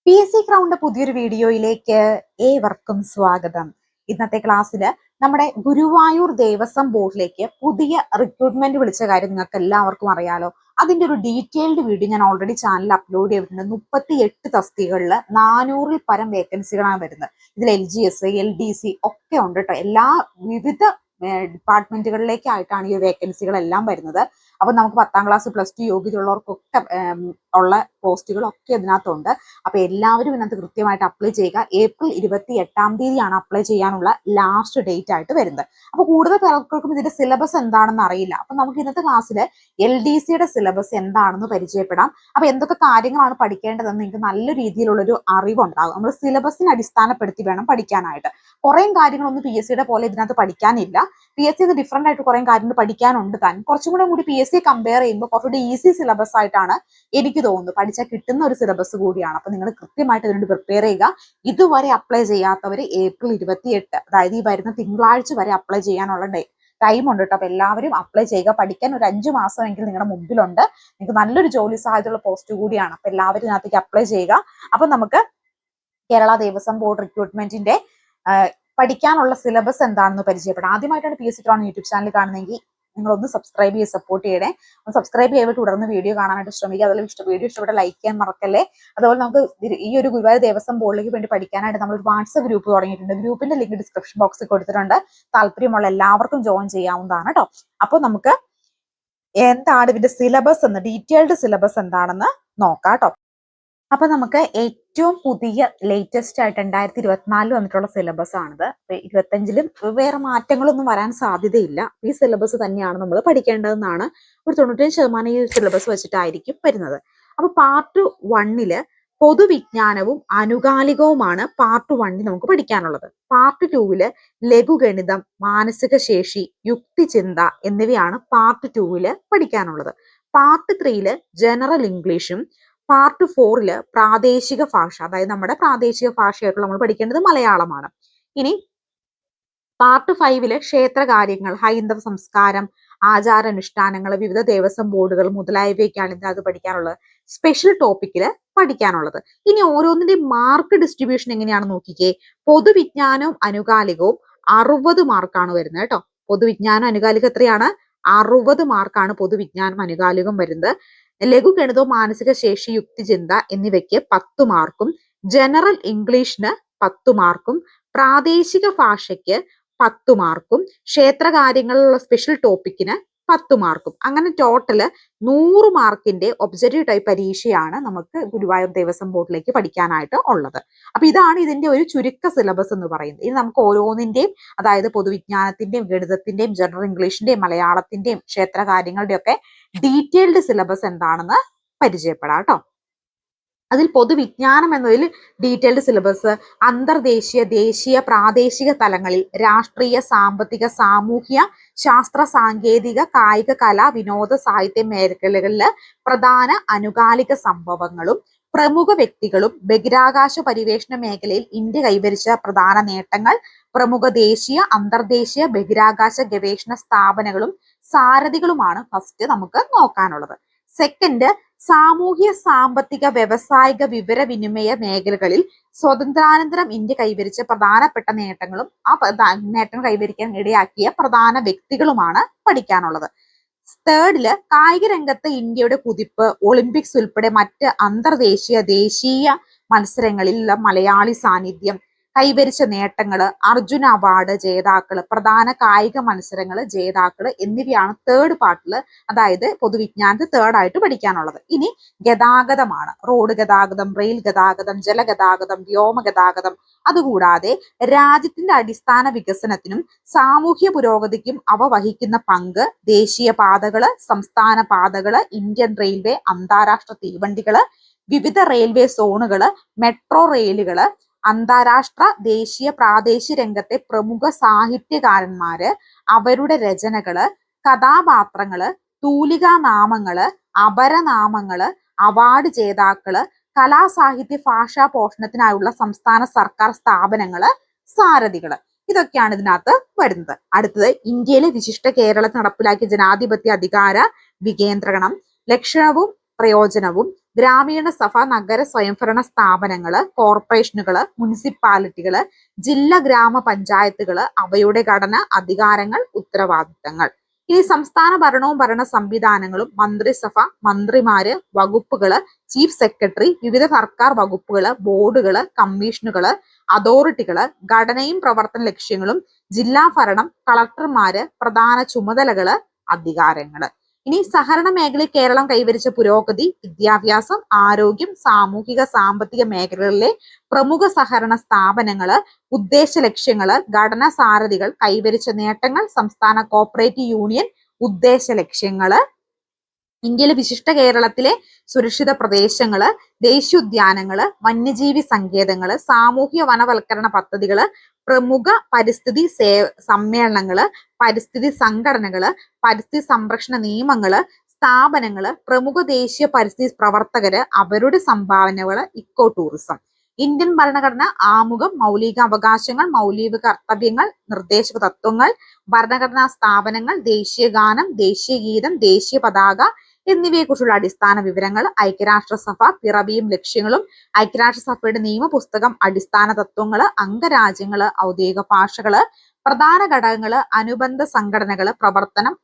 PSC crowned പുതിയൊരു വീഡിയോയിലേക്ക് ഏവർക്കും സ്വാഗതം. ഇന്നത്തെ ക്ലാസ്സിൽ നമ്മുടെ ഗുരുവായൂർ ദേവസ്വം ബോർഡിലേക്ക് പുതിയ റിക്രൂട്ട്മെന്റ് വിളിച്ച കാര്യം നിങ്ങൾക്ക് എല്ലാവർക്കും അറിയാലോ. അതിന്റെ ഒരു ഡീറ്റെയിൽഡ് വീഡിയോ ഞാൻ ഓൾറെഡി ചാനലിൽ അപ്ലോഡ് ചെയ്തിട്ടുണ്ട്. 38 തസ്തികകളിൽ 400-ൽ പരം വേക്കൻസികളാണ് വരുന്നത്. ഇതിൽ LGS, LDC ഒക്കെ ഉണ്ട് കേട്ടോ. എല്ലാ വിവിധ ഡിപ്പാർട്ട്മെന്റുകളിലേക്കായിട്ടാണ് ഈ വേക്കൻസികളെല്ലാം വരുന്നത്. അപ്പൊ നമുക്ക് 10ാം ക്ലാസ് പ്ലസ് 2 യോഗ്യതയുള്ളവർക്കൊക്കെ ഉള്ള പോസ്റ്റുകളൊക്കെ ഇതിനകത്തുണ്ട്. അപ്പൊ എല്ലാവരും ഇതിനകത്ത് കൃത്യമായിട്ട് അപ്ലൈ ചെയ്യുക. ഏപ്രിൽ 28-ാം തീയതിയാണ് അപ്ലൈ ചെയ്യാനുള്ള ലാസ്റ്റ് ഡേറ്റ് ആയിട്ട് വരുന്നത്. അപ്പൊ കൂടുതൽ പേർക്കും ഇതിന്റെ സിലബസ് എന്താണെന്ന് അറിയില്ല. അപ്പൊ നമുക്ക് ഇന്നത്തെ ക്ലാസ്സിൽ LDCയുടെ സിലബസ് എന്താണെന്ന് പരിചയപ്പെടാം. അപ്പൊ എന്തൊക്കെ കാര്യങ്ങളാണ് പഠിക്കേണ്ടതെന്ന് നിങ്ങൾക്ക് നല്ല രീതിയിലുള്ളൊരു അറിവുണ്ടാകും. നമ്മൾ സിലബസിനെ അടിസ്ഥാനപ്പെടുത്തി വേണം പഠിക്കാനായിട്ട്. കുറെ കാര്യങ്ങളൊന്നും PSCയുടെ പോലെ ഇതിനകത്ത് പഠിക്കാനില്ല. PSC ഡിഫറെന്റ് ആയിട്ട് കുറെ കാര്യങ്ങൾ പഠിക്കാനുണ്ട്. താൻ കുറച്ചും കൂടി PSC കമ്പയർ ചെയ്യുമ്പോൾ കുറച്ചുകൂടി ഈസി സിലബസ് ആയിട്ടാണ് എനിക്ക് തോന്നുന്നു. പഠിച്ചാൽ കിട്ടുന്ന ഒരു സിലബസ് കൂടിയാണ്. അപ്പൊ നിങ്ങൾ കൃത്യമായിട്ട് ഇതിനുവേണ്ടി പ്രിപ്പയർ ചെയ്യുക. ഇതുവരെ അപ്ലൈ ചെയ്യാത്തവർ ഏപ്രിൽ 28, അതായത് ഈ വരുന്ന തിങ്കളാഴ്ച വരെ അപ്ലൈ ചെയ്യാനുള്ള ടൈം ഉണ്ട് കേട്ടോ. അപ്പൊ എല്ലാവരും അപ്ലൈ ചെയ്യുക. പഠിക്കാൻ ഒരു 5 മാസമെങ്കിലും നിങ്ങളുടെ മുമ്പിലുണ്ട്. നിങ്ങൾക്ക് നല്ലൊരു ജോലി സാധ്യതയുള്ള പോസ്റ്റ് കൂടിയാണ്. അപ്പൊ എല്ലാവരും ഇതിനകത്തേക്ക് അപ്ലൈ ചെയ്യുക. അപ്പൊ നമുക്ക് കേരള ദേവസ്വം ബോർഡ് റിക്രൂട്ട്മെന്റിന്റെ പഠിക്കാനുള്ള സിലബസ് എന്താണെന്ന് പരിചയപ്പെടാം. ആദ്യമായിട്ടാണ് PSC ക്രൗണ്ട് യൂട്യൂബ് ചാനൽ കാണുന്നെങ്കിൽ നിങ്ങളൊന്ന് സബ്സ്ക്രൈബ് ചെയ്ത് സപ്പോർട്ട് ചെയ്യണേ. ഒന്ന് സബ്സ്ക്രൈബ് ചെയ്തിട്ട് തുടർന്ന് വീഡിയോ കാണാനായിട്ട് ശ്രമിക്കുക. അതുപോലെ വീഡിയോ ഇഷ്ടപ്പെട്ട ലൈക്ക് ചെയ്യാൻ മറക്കല്ലേ. അതുപോലെ നമുക്ക് ഈ ഒരു ഗുരുവായൂർ ദേവസ്വം ബോർഡിലേക്ക് വേണ്ടി പഠിക്കാനായിട്ട് നമ്മൾ ഒരു വാട്സ്ആപ്പ് ഗ്രൂപ്പ് തുടങ്ങിയിട്ടുണ്ട്. ഗ്രൂപ്പിന്റെ ലിങ്ക് ഡിസ്ക്രിപ്ഷൻ ബോക്സിൽ കൊടുത്തിട്ടുണ്ട്. താല്പര്യമുള്ള എല്ലാവർക്കും ജോയിൻ ചെയ്യാവുന്നതാണ് കേട്ടോ. അപ്പോൾ നമുക്ക് എന്താണ് ഇതിന്റെ സിലബസ് എന്ന്, ഡീറ്റെയിൽഡ് സിലബസ് എന്താണെന്ന് നോക്കാം കേട്ടോ. അപ്പൊ നമുക്ക് ഏറ്റവും പുതിയ ലേറ്റസ്റ്റ് ആയിട്ട് 2024 വന്നിട്ടുള്ള സിലബസ് ആണിത്. 25-ലും വേറെ മാറ്റങ്ങളൊന്നും വരാൻ സാധ്യതയില്ല. ഈ സിലബസ് തന്നെയാണ് നമ്മൾ പഠിക്കേണ്ടതെന്നാണ് ഒരു 95% ഈ സിലബസ് വെച്ചിട്ടായിരിക്കും വരുന്നത്. അപ്പൊ പാർട്ട് 1-ല് പൊതുവിജ്ഞാനവും ആനുകാലികവുമാണ് പാർട്ട് 1-ൽ നമുക്ക് പഠിക്കാനുള്ളത്. പാർട്ട് 2-ല് ലഘുഗണിതം, മാനസിക ശേഷി, യുക്തിചിന്ത എന്നിവയാണ് പാർട്ട് 2-ല് പഠിക്കാനുള്ളത്. പാർട്ട് 3-ല് ജനറൽ ഇംഗ്ലീഷും പാർട്ട് 4-ല് പ്രാദേശിക ഭാഷ, അതായത് നമ്മുടെ പ്രാദേശിക ഭാഷയായിട്ടുള്ള നമ്മൾ പഠിക്കേണ്ടത് മലയാളമാണ്. ഇനി പാർട്ട് 5-ല് ക്ഷേത്രകാര്യങ്ങൾ, ഹൈന്ദവ സംസ്കാരം, ആചാരാനുഷ്ഠാനങ്ങൾ, വിവിധ ദേവസ്വം ബോർഡുകൾ മുതലായവയൊക്കെയാണ് ഇതിനകത്ത് പഠിക്കാനുള്ളത്. സ്പെഷ്യൽ ടോപ്പിക്കില് പഠിക്കാനുള്ളത്. ഇനി ഓരോന്നിന്റെയും മാർക്ക് ഡിസ്ട്രിബ്യൂഷൻ എങ്ങനെയാണെന്ന് നോക്കിക്കേ. പൊതുവിജ്ഞാനവും അനുകാലികവും 60 മാർക്കാണ് വരുന്നത് കേട്ടോ. പൊതുവിജ്ഞാനം അനുകാലികം എത്രയാണ്? 60 മാർക്കാണ് പൊതുവിജ്ഞാനം അനുകാലികം വരുന്നത്. ലഘുഗണിതവും മാനസിക ശേഷി, യുക്തിചിന്ത എന്നിവയ്ക്ക് 10 മാർക്കും, ജനറൽ ഇംഗ്ലീഷിന് 10 മാർക്കും, പ്രാദേശിക ഭാഷയ്ക്ക് 10 മാർക്കും, ക്ഷേത്രകാര്യങ്ങളിലുള്ള സ്പെഷ്യൽ ടോപ്പിക്കിന് 10 മാർക്കും. അങ്ങനെ ടോട്ടല് 100 മാർക്കിന്റെ ഒബ്ജക്റ്റീവ് ടൈപ്പ് പരീക്ഷയാണ് നമുക്ക് ഗുരുവായൂർ ദേവസ്വം ബോർഡിലേക്ക് പഠിക്കാനായിട്ട് ഉള്ളത്. അപ്പൊ ഇതാണ് ഇതിന്റെ ഒരു ചുരുക്ക സിലബസ് എന്ന് പറയുന്നത്. ഇനി നമുക്ക് ഓരോന്നിന്റെയും, അതായത് പൊതുവിജ്ഞാനത്തിന്റെയും ഗണിതത്തിന്റെയും ജനറൽ ഇംഗ്ലീഷിന്റെയും മലയാളത്തിന്റെയും ക്ഷേത്രകാര്യങ്ങളുടെയും ഒക്കെ ഡീറ്റെയിൽഡ് സിലബസ് എന്താണെന്ന് പരിചയപ്പെടാം കേട്ടോ. അതിൽ പൊതുവിജ്ഞാനം എന്നതിൽ ഡീറ്റെയിൽഡ് സിലബസ് അന്തർദേശീയ, ദേശീയ, പ്രാദേശിക തലങ്ങളിൽ രാഷ്ട്രീയ, സാമ്പത്തിക, സാമൂഹ്യ, ശാസ്ത്ര, സാങ്കേതിക, കായിക, കല, വിനോദ, സാഹിത്യ മേഖലകളിൽ പ്രധാന അനുകാലിക സംഭവങ്ങളും പ്രമുഖ വ്യക്തികളും ബഹിരാകാശ പരിവേഷണ മേഖലയിൽ ഇന്ത്യ കൈവരിച്ച പ്രധാന നേട്ടങ്ങൾ, പ്രമുഖ ദേശീയ, അന്തർദേശീയ ബഹിരാകാശ ഗവേഷണ സ്ഥാപനങ്ങളും സാരഥികളുമാണ് ഫസ്റ്റ് നമുക്ക് നോക്കാനുള്ളത്. സെക്കൻഡ്, സാമൂഹ്യ, സാമ്പത്തിക, വ്യവസായിക, വിവരവിനിമയ മേഖലകളിൽ സ്വതന്ത്രാനന്തരം ഇന്ത്യ കൈവരിച്ച പ്രധാനപ്പെട്ട നേട്ടങ്ങളും ആ നേട്ടം കൈവരിക്കാൻ ഇടയാക്കിയ പ്രധാന വ്യക്തികളുമാണ് പഠിക്കാനുള്ളത്. തേർഡില്, കായിക രംഗത്ത് ഇന്ത്യയുടെ കുതിപ്പ്, ഒളിമ്പിക്സ് ഉൾപ്പെടെ മറ്റ് അന്തർദേശീയ, ദേശീയ മത്സരങ്ങളിലുള്ള മലയാളി സാന്നിധ്യം, കൈവരിച്ച നേട്ടങ്ങള്, അർജുന അവാർഡ് ജേതാക്കള്, പ്രധാന കായിക മത്സരങ്ങള് ജേതാക്കള് എന്നിവയാണ് തേർഡ് പാർട്ടില്, അതായത് പൊതുവിജ്ഞാനത്തിൽ തേർഡായിട്ട് പഠിക്കാനുള്ളത്. ഇനി ഗതാഗതമാണ്. റോഡ് ഗതാഗതം, റെയിൽ ഗതാഗതം, ജലഗതാഗതം, വ്യോമഗതാഗതം. അതുകൂടാതെ രാജ്യത്തിന്റെ അടിസ്ഥാന വികസനത്തിനും സാമൂഹ്യ പുരോഗതിക്കും അവ വഹിക്കുന്ന പങ്ക്, ദേശീയ പാതകള്, സംസ്ഥാന പാതകള്, ഇന്ത്യൻ റെയിൽവേ, അന്താരാഷ്ട്ര തീവണ്ടികള്, വിവിധ റെയിൽവേ സോണുകള്, മെട്രോ റെയിലുകള്, അന്താരാഷ്ട്ര, ദേശീയ, പ്രാദേശിക രംഗത്തെ പ്രമുഖ സാഹിത്യകാരന്മാര്, അവരുടെ രചനകള്, കഥാപാത്രങ്ങള്, തൂലികാനാമങ്ങള്, അപരനാമങ്ങള്, അവാർഡ് ജേതാക്കള്, കലാസാഹിത്യ ഭാഷാ പോഷണത്തിനായുള്ള സംസ്ഥാന സർക്കാർ സ്ഥാപനങ്ങള്, സാരഥികള്. ഇതൊക്കെയാണ് ഇതിനകത്ത് വരുന്നത്. അടുത്തത്, ഇന്ത്യയിലെ വിശിഷ്ട കേരളത്തിൽ നടപ്പിലാക്കിയ ജനാധിപത്യ അധികാര വികേന്ദ്രീകരണം, ലക്ഷണവും പ്രയോജനവും, ഗ്രാമീണ സഭ, നഗര സ്വയംഭരണ സ്ഥാപനങ്ങള്, കോർപ്പറേഷനുകള്, മുനിസിപ്പാലിറ്റികള്, ജില്ലാ ഗ്രാമപഞ്ചായത്തുകള്, അവയുടെ ഘടന, അധികാരങ്ങൾ, ഉത്തരവാദിത്തങ്ങൾ. ഇനി സംസ്ഥാന ഭരണവും ഭരണ സംവിധാനങ്ങളും, മന്ത്രിസഭ, മന്ത്രിമാര്, വകുപ്പുകള്, ചീഫ് സെക്രട്ടറി, വിവിധ സർക്കാർ വകുപ്പുകള്, ബോർഡുകള്, കമ്മീഷനുകള്, അതോറിറ്റികള്, ഘടനയും പ്രവർത്തന ലക്ഷ്യങ്ങളും, ജില്ലാ ഭരണം, കളക്ടർമാര്, പ്രധാന ചുമതലകള്, അധികാരങ്ങള്. ഇനി സഹകരണ മേഖലയിൽ കേരളം കൈവരിച്ച പുരോഗതി, വിദ്യാഭ്യാസം, ആരോഗ്യം, സാമൂഹിക സാമ്പത്തിക മേഖലകളിലെ പ്രമുഖ സഹകരണ സ്ഥാപനങ്ങള്, ഉദ്ദേശ ലക്ഷ്യങ്ങള്, ഘടന സാരഥികൾ, കൈവരിച്ച നേട്ടങ്ങൾ, സംസ്ഥാന കോപ്പറേറ്റീവ് യൂണിയൻ ഉദ്ദേശ ലക്ഷ്യങ്ങള്, ഇന്ത്യയിലെ വിശിഷ്ട കേരളത്തിലെ സുരക്ഷിത പ്രദേശങ്ങള്, ദേശീയോദ്യാനങ്ങള്, വന്യജീവി സങ്കേതങ്ങള്, സാമൂഹ്യ വനവൽക്കരണ പദ്ധതികള്, പ്രമുഖ പരിസ്ഥിതി സമ്മേളനങ്ങള്, പരിസ്ഥിതി സംഘടനകള്, പരിസ്ഥിതി സംരക്ഷണ നിയമങ്ങള്, സ്ഥാപനങ്ങള്, പ്രമുഖ ദേശീയ പരിസ്ഥിതി പ്രവർത്തകര്, അവരുടെ സംഭാവനകള്, ഇക്കോ ടൂറിസം. ഇന്ത്യൻ ഭരണഘടന ആമുഖം, മൗലിക അവകാശങ്ങൾ, മൗലിക കർത്തവ്യങ്ങൾ, നിർദ്ദേശക തത്വങ്ങൾ, ഭരണഘടനാ സ്ഥാപനങ്ങൾ, ദേശീയ ഗാനം, ദേശീയ ഗീതം, ദേശീയ പതാക എന്നിവയെക്കുറിച്ചുള്ള അടിസ്ഥാന വിവരങ്ങൾ, ഐക്യരാഷ്ട്രസഭ പിറവിയും ലക്ഷ്യങ്ങളും, ഐക്യരാഷ്ട്രസഭയുടെ നിയമപുസ്തകം, അടിസ്ഥാന തത്വങ്ങള്, അംഗരാജ്യങ്ങള്, ഔദ്യോഗിക ഭാഷകള്, പ്രധാന ഘടകങ്ങള്, അനുബന്ധ സംഘടനകള്, പ്രവർത്തനം,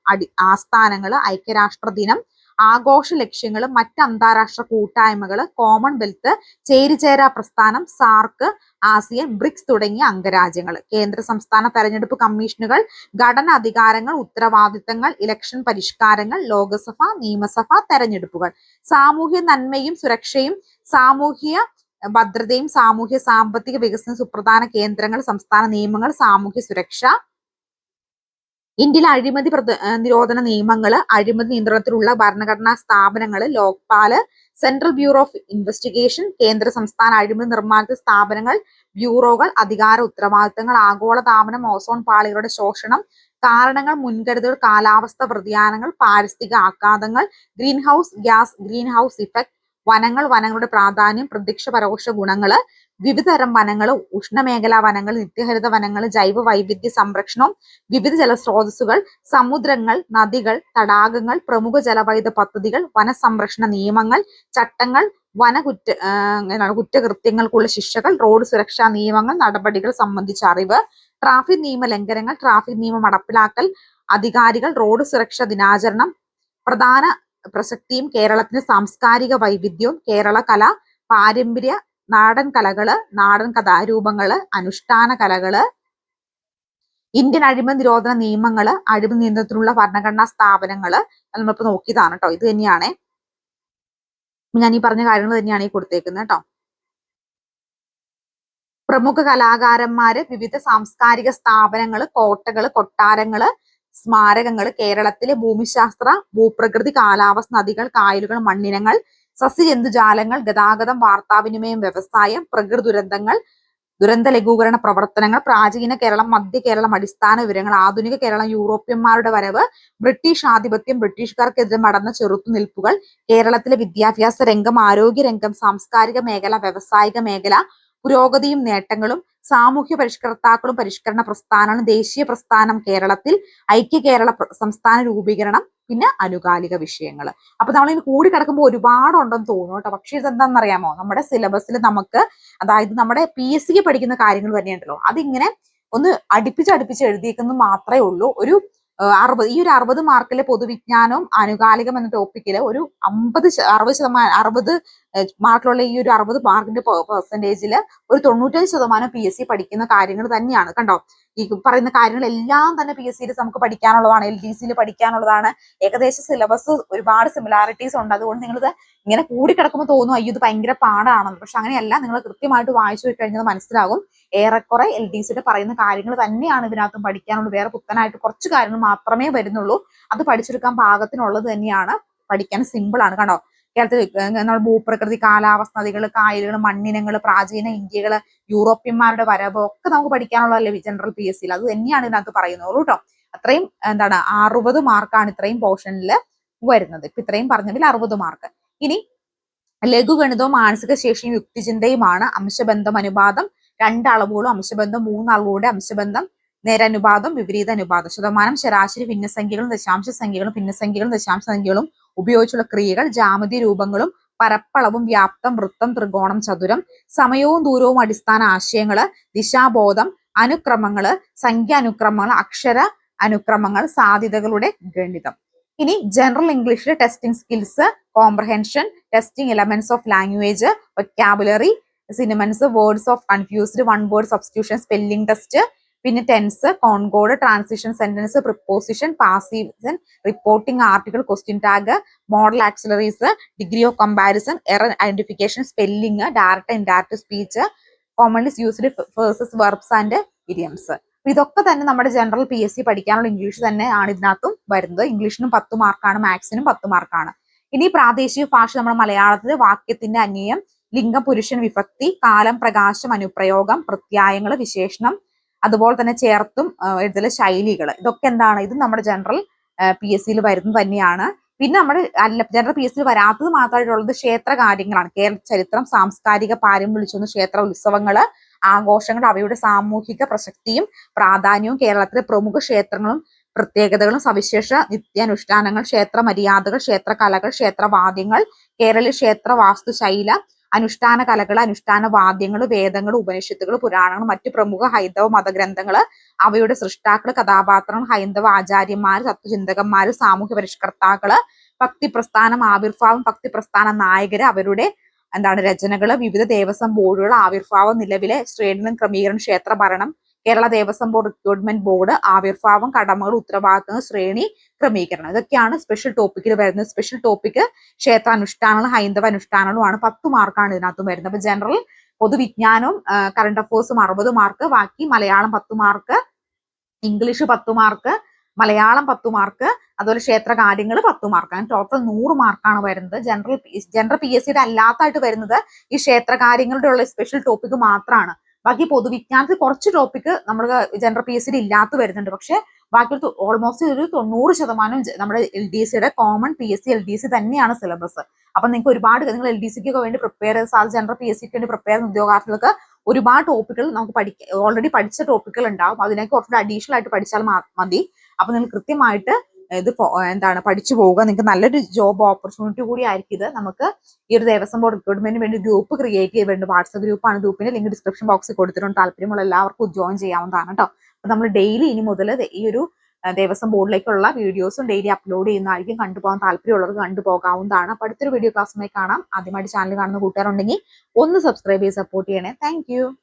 ആസ്ഥാനങ്ങള്, ഐക്യരാഷ്ട്ര ദിനം, ആഘോഷ ലക്ഷ്യങ്ങള്, മറ്റ് അന്താരാഷ്ട്ര കൂട്ടായ്മകള്, കോമൺവെൽത്ത്, ചേരിചേരാ പ്രസ്ഥാനം, സാർക്ക്, ആസിയൻ, ബ്രിക്സ് തുടങ്ങിയ അംഗരാജ്യങ്ങൾ, കേന്ദ്ര സംസ്ഥാന തെരഞ്ഞെടുപ്പ് കമ്മീഷനുകൾ, ഘടന, അധികാരങ്ങൾ, ഉത്തരവാദിത്തങ്ങൾ, ഇലക്ഷൻ പരിഷ്കാരങ്ങൾ, ലോകസഭ, നിയമസഭ, തെരഞ്ഞെടുപ്പുകൾ, സാമൂഹ്യ നന്മയും സുരക്ഷയും, സാമൂഹ്യ ഭദ്രതയും, സാമൂഹ്യ സാമ്പത്തിക വികസന സുപ്രധാന കേന്ദ്രങ്ങൾ, സംസ്ഥാന നിയമങ്ങൾ, സാമൂഹ്യ സുരക്ഷ, ഇന്ത്യയിലെ അഴിമതി നിരോധന നിയമങ്ങള്, അഴിമതി നിയന്ത്രണത്തിലുള്ള ഭരണഘടനാ സ്ഥാപനങ്ങള്, Lokpal, central bureau of investigation, കേന്ദ്ര സംസ്ഥാന അഴിമതി നിർമ്മാർജ്ജന സ്ഥാപനങ്ങൾ, ബ്യൂറോകൾ, അധികാര ഉത്തരവാദിത്തങ്ങൾ, ആഗോളതാപനം, ഓസോൺ പാളികളുടെ ശോഷണം, കാരണങ്ങൾ, മുൻകരുതൽ, കാലാവസ്ഥ വ്യതിയാനങ്ങൾ, പാരിസ്ഥിതിക ആഘാതങ്ങൾ, ഗ്രീൻ ഹൗസ് ഇഫക്ട്, വനങ്ങൾ, വനങ്ങളുടെ പ്രാധാന്യം, പ്രത്യക്ഷ പരോക്ഷ ഗുണങ്ങള്, വിവിധതരം വനങ്ങള്, ഉഷ്ണമേഖലാ വനങ്ങൾ, നിത്യഹരിത വനങ്ങൾ, ജൈവ വൈവിധ്യ സംരക്ഷണവും, വിവിധ ജലസ്രോതസ്സുകൾ, സമുദ്രങ്ങൾ, നദികൾ, തടാകങ്ങൾ, പ്രമുഖ ജലവൈദ്യുത പദ്ധതികൾ, വനസംരക്ഷണ നിയമങ്ങൾ, ചട്ടങ്ങൾ, കുറ്റകൃത്യങ്ങൾക്കുള്ള ശിക്ഷകൾ, റോഡ് സുരക്ഷാ നിയമങ്ങൾ, നടപടികൾ സംബന്ധിച്ച അറിവ്, ട്രാഫിക് നിയമ ലംഘനങ്ങൾ, ട്രാഫിക് നിയമം നടപ്പിലാക്കൽ, അധികാരികൾ, റോഡ് സുരക്ഷാ ദിനാചരണം, പ്രധാന പ്രസക്തിയും കേരളത്തിന് സാംസ്കാരിക വൈവിധ്യവും, കേരള കല, പാരമ്പര്യ നാടൻ കലകള്, നാടൻ കഥാരൂപങ്ങള്, അനുഷ്ഠാന കലകള്, ഇന്ത്യൻ അഴിമതി നിരോധന നിയമങ്ങള്, അഴിമതി നിയന്ത്രണത്തിനുള്ള ഭരണഘടനാ സ്ഥാപനങ്ങള്, നമ്മളിപ്പോ നോക്കിയതാണ് കേട്ടോ. ഇത് തന്നെയാണ് ഞാൻ ഈ പറഞ്ഞ കാര്യങ്ങൾ തന്നെയാണ് ഈ കൊടുത്തേക്കുന്നത് കേട്ടോ. പ്രമുഖ കലാകാരന്മാര്, വിവിധ സാംസ്കാരിക സ്ഥാപനങ്ങള്, കോട്ടകള്, കൊട്ടാരങ്ങള്, സ്മാരകങ്ങള്, കേരളത്തിലെ ഭൂമിശാസ്ത്ര, ഭൂപ്രകൃതി, കാലാവസ്ഥ, നദികൾ, കായലുകൾ, മണ്ണിനങ്ങൾ, സസ്യജന്തുജാലങ്ങൾ, ഗതാഗതം, വാർത്താവിനിമയം, വ്യവസായം, പ്രകൃതി ദുരന്തങ്ങൾ, ദുരന്ത ലഘൂകരണ പ്രവർത്തനങ്ങൾ, പ്രാചീന കേരളം, മധ്യ കേരളം, അടിസ്ഥാന വിവരങ്ങൾ, ആധുനിക കേരളം, യൂറോപ്യന്മാരുടെ വരവ്, ബ്രിട്ടീഷ് ആധിപത്യം, ബ്രിട്ടീഷുകാർക്കെതിരെ നടന്ന ചെറുത്തുനിൽപ്പുകൾ, കേരളത്തിലെ വിദ്യാഭ്യാസ രംഗം, ആരോഗ്യ രംഗം, സാംസ്കാരിക മേഖല, വ്യവസായിക മേഖല, പുരോഗതിയും നേട്ടങ്ങളും, സാമൂഹ്യ പരിഷ്കർത്താക്കളും പരിഷ്കരണ പ്രസ്ഥാനങ്ങളും, ദേശീയ പ്രസ്ഥാനം കേരളത്തിൽ, ഐക്യ കേരള സംസ്ഥാന രൂപീകരണം, പിന്നെ അനുകാലിക വിഷയങ്ങൾ. അപ്പൊ നമ്മളിങ്ങനെ കൂടി കിടക്കുമ്പോൾ ഒരുപാടുണ്ടെന്ന് തോന്നുന്നു കേട്ടോ. പക്ഷെ ഇതെന്താണെന്നറിയാമോ, നമ്മുടെ സിലബസിൽ നമുക്ക്, അതായത് നമ്മുടെ PSC പഠിക്കുന്ന കാര്യങ്ങൾ തന്നെയുണ്ടല്ലോ, അതിങ്ങനെ ഒന്ന് അടുപ്പിച്ച് എഴുതിയേക്കുന്നത് മാത്രമേ ഉള്ളൂ. ഒരു 60 മാർക്കിലെ പൊതുവിജ്ഞാനവും അനുകാലികം എന്ന ടോപ്പിക്കില് ഒരു 60 മാർക്കിലുള്ള ഈ ഒരു 60 മാർക്കിന്റെ പെർസെന്റേജില് ഒരു 95% PSC പഠിക്കുന്ന കാര്യങ്ങൾ തന്നെയാണ് കണ്ടോ. ഈ പറയുന്ന കാര്യങ്ങളെല്ലാം തന്നെ PSC നമുക്ക് പഠിക്കാനുള്ളതാണ്, LDC പഠിക്കാനുള്ളതാണ്. ഏകദേശം സിലബസ് ഒരുപാട് സിമിലാരിറ്റീസ് ഉണ്ട്. അതുകൊണ്ട് നിങ്ങളിത് ഇങ്ങനെ കൂടി കിടക്കുമ്പോൾ തോന്നും അയ്യോ ഇത് ഭയങ്കര പാടാണെന്ന്. പക്ഷെ അങ്ങനെയല്ല, നിങ്ങൾ കൃത്യമായിട്ട് വായിച്ചു പോയി കഴിഞ്ഞാൽ മനസ്സിലാകും. ഏറെക്കുറെ LDC പറയുന്ന കാര്യങ്ങൾ തന്നെയാണ് ഇതിനകത്തും പഠിക്കാനുള്ളത്. വേറെ പുത്തനായിട്ട് കുറച്ച് കാര്യങ്ങൾ മാത്രമേ വരുന്നുള്ളൂ. അത് പഠിച്ചെടുക്കാൻ പാകത്തിനുള്ളത് തന്നെയാണ്, പഠിക്കാൻ സിമ്പിൾ ആണ്. കണ്ടോ, കേരളത്തിൽ ഭൂപ്രകൃതി, കാലാവസ്ഥ, നദികൾ, കായലുകൾ, മണ്ണിനങ്ങൾ, പ്രാചീന ഇന്ത്യകള്, യൂറോപ്യന്മാരുടെ വരവ് ഒക്കെ നമുക്ക് പഠിക്കാനുള്ളതല്ലേ ജനറൽ PSC. അത് തന്നെയാണ് ഇതിനകത്ത് പറയുന്നുള്ളൂ കേട്ടോ. അത്രയും 60 മാർക്കാണ് ഇത്രയും പോർഷനിൽ വരുന്നത്. ഇപ്പൊ ഇത്രയും പറഞ്ഞതിൽ 60 മാർക്ക്. ഇനി ലഘുഗണിതവും മാനസിക ശേഷിയും യുക്തിചിന്തയുമാണ്. അംശബന്ധം, അനുപാതം, 2 അളവുകളും അംശബന്ധം, 3 അളവുകളുടെ അംശബന്ധം, നേരനുപാതം, വിപരീത അനുപാതം, ശതമാനം, ശരാശരി, ഭിന്നസംഖ്യകളും ദശാംശ സംഖ്യകളും ഭിന്നസംഖ്യകളും ദശാംശ സംഖ്യകളും ഉപയോഗിച്ചുള്ള ക്രിയകൾ, ജാമിതി രൂപങ്ങളും പരപ്പളവും വ്യാപ്തം വൃത്തം ത്രികോണം ചതുരം സമയവും ദൂരവും അടിസ്ഥാന ആശയങ്ങള് ദിശാബോധം അനുക്രമങ്ങള് സംഖ്യാനുക്രമങ്ങൾ അക്ഷര അനുക്രമങ്ങൾ സാധ്യതകളുടെ ഗണിതം. ഇനി ജനറൽ ഇംഗ്ലീഷിൽ testing skills comprehension testing elements of language vocabulary synonyms words of confused one word substitution spelling test പിന്നെ tense concord transition sentence preposition passive reporting article question tag modal auxiliaries degree of comparison error identification spelling direct indirect speech commonly used versus verbs and idioms. ഇതൊക്കെ തന്നെ നമ്മുടെ general PSC പഠിക്കാനുള്ള English തന്നെ ആണ് ഇതിനകത്തും വരുന്നത്. ഇംഗ്ലീഷിനും 10 മാർക്കാണ്, മാത്സിനും 10 മാർക്കാണ്. ഇനി പ്രാദേശിക ഭാഷ നമ്മുടെ മലയാളത്തിൽ വാക്യത്തിന്റെ അന്വയം ലിംഗം പുരുഷൻ വിഭക്തി കാലം പ്രകാശം അനുപ്രയോഗം പ്രത്യായങ്ങൾ വിശേഷണം അതുപോലെ തന്നെ ചേർത്തും എഴുതൽ ശൈലികൾ ഇതൊക്കെ എന്താണ് ഇത് നമ്മുടെ ജനറൽ PSCയിൽ വരുന്നത് തന്നെയാണ്. പിന്നെ നമ്മുടെ ജനറൽ PSCയിൽ വരാത്തത് മാത്രമായിട്ടുള്ളത് ക്ഷേത്ര കാര്യങ്ങളാണ്. കേരള ചരിത്രം സാംസ്കാരിക പാരമ്പര്യം വിളിച്ചൊന്ന് ക്ഷേത്ര ഉത്സവങ്ങള് ആഘോഷങ്ങൾ അവയുടെ സാമൂഹിക പ്രസക്തിയും പ്രാധാന്യവും കേരളത്തിലെ പ്രമുഖ ക്ഷേത്രങ്ങളും പ്രത്യേകതകളും സവിശേഷ നിത്യാനുഷ്ഠാനങ്ങൾ ക്ഷേത്ര മര്യാദകൾ ക്ഷേത്ര കലകൾ ക്ഷേത്രവാദ്യങ്ങൾ കേരളീയ ക്ഷേത്ര വാസ്തുശൈല അനുഷ്ഠാന കലകൾ അനുഷ്ഠാന വാദ്യങ്ങൾ വേദങ്ങൾ ഉപനിഷത്തുകൾ പുരാണങ്ങൾ മറ്റു പ്രമുഖ ഹൈന്ദവ മതഗ്രന്ഥങ്ങൾ അവയുടെ സൃഷ്ടാക്കൾ കഥാപാത്രങ്ങൾ ഹൈന്ദവ ആചാര്യന്മാര് തത്വചിന്തകന്മാര് സാമൂഹ്യ പരിഷ്കർത്താക്കള് ഭക്തി പ്രസ്ഥാനം ആവിർഭാവം ഭക്തി പ്രസ്ഥാന നായകര് അവരുടെ രചനകള് വിവിധ ദേവസ്വം ബോർഡുകൾ ആവിർഭാവം നിലവിലെ ശ്രേണികളും ക്രമീകരണം ക്ഷേത്ര ഭരണം Kerala Devaswom board recruitment board ആവിർഭാവം കടമകൾ ഉത്തരവാദിത്തങ്ങൾ ശ്രേണി ക്രമീകരണം ഇതൊക്കെയാണ് സ്പെഷ്യൽ ടോപ്പിക്കിൽ വരുന്നത്. സ്പെഷ്യൽ ടോപ്പിക് ക്ഷേത്ര അനുഷ്ഠാനങ്ങളും ഹൈന്ദവ അനുഷ്ഠാനങ്ങളുമാണ്. 10 മാർക്കാണ് ഇതിനകത്ത് വരുന്നത്. അപ്പൊ ജനറൽ പൊതുവിജ്ഞാനവും കറണ്ട് അഫേഴ്സും 60 മാർക്ക് ബാക്കി Malayalam 10 mark English 10 mark Malayalam 10 mark അതുപോലെ ക്ഷേത്ര കാര്യങ്ങൾ 10 മാർക്ക് അങ്ങനെ ടോട്ടൽ 100 മാർക്കാണ് വരുന്നത്. ജനറൽ PSCയുടെ അല്ലാത്തായിട്ട് വരുന്നത് ഈ ക്ഷേത്ര കാര്യങ്ങളുടെ ഉള്ള സ്പെഷ്യൽ ടോപ്പിക് മാത്രമാണ്. ബാക്കി പൊതുവിജ്ഞാനത്തിൽ കുറച്ച് ടോപ്പിക് നമ്മൾ ജനറൽ PSCയിൽ ഇല്ലാത്ത വരുന്നുണ്ട്. പക്ഷെ ബാക്കി ഓൾമോസ്റ്റ് ഒരു 90% നമ്മുടെ LDCയുടെ കോമൺ PSC LDC തന്നെയാണ് സിലബസ്. അപ്പൊ നിങ്ങൾക്ക് ഒരുപാട് നിങ്ങൾ LDCക്ക് വേണ്ടി പ്രിപ്പയർ ജനറൽ PSCക്ക് വേണ്ടി പ്രിപ്പയർ ചെയ്യുന്ന ഉദ്യോഗാർത്ഥികൾക്ക് ഒരുപാട് ടോപ്പിക്കുകൾ നമുക്ക് ഓൾറെഡി പഠിച്ച ടോപ്പിക്കുകൾ ഉണ്ടാവും. അതിനൊക്കെ കുറച്ചുകൂടി അഡീഷണൽ ആയിട്ട് പഠിച്ചാൽ മതി. അപ്പൊ നിങ്ങൾ കൃത്യമായിട്ട് ഇത് പഠിച്ചു പോവുക. നിങ്ങൾക്ക് നല്ലൊരു ജോബ് ഓപ്പർച്യൂണിറ്റി കൂടി ആയിരിക്കും ഇത്. നമുക്ക് ഈ ഒരു ദേവസ്വം ബോർഡ് റിക്രൂട്ട്മെന്റിന് വേണ്ടി ഗ്രൂപ്പ് ക്രിയേറ്റ് ചെയ്തിട്ടുണ്ട്. വാട്സ്ആപ്പ് ഗ്രൂപ്പാണ്. ഗ്രൂപ്പിന്റെ ലിങ്ക് ഡിസ്ക്രിപ്ഷൻ ബോക്സിൽ കൊടുത്തിട്ടുണ്ട്. താല്പര്യമുള്ള എല്ലാവർക്കും ജോയിൻ ചെയ്യാവുന്നതാണ് കേട്ടോ. അപ്പൊ നമ്മൾ ഡെയിലി ഇനി മുതൽ ഈ ഒരു ദേവസ്വം ബോർഡിലേക്കുള്ള വീഡിയോസും ഡെയിലി അപ്ലോഡ് ചെയ്യുന്നതായിരിക്കും. കണ്ടുപോകാൻ താല്പര്യമുള്ളവർക്ക് കണ്ടുപോകാവുന്നതാണ്. അപ്പൊ അടുത്തൊരു വീഡിയോ ക്ലാസ്സുമായി കാണാം. ആദ്യമായിട്ട് ചാനൽ കാണുന്ന കൂട്ടുകാരുണ്ടെങ്കിൽ ഒന്ന് സബ്സ്ക്രൈബ് ചെയ്ത് സപ്പോർട്ട് ചെയ്യണേ. താങ്ക്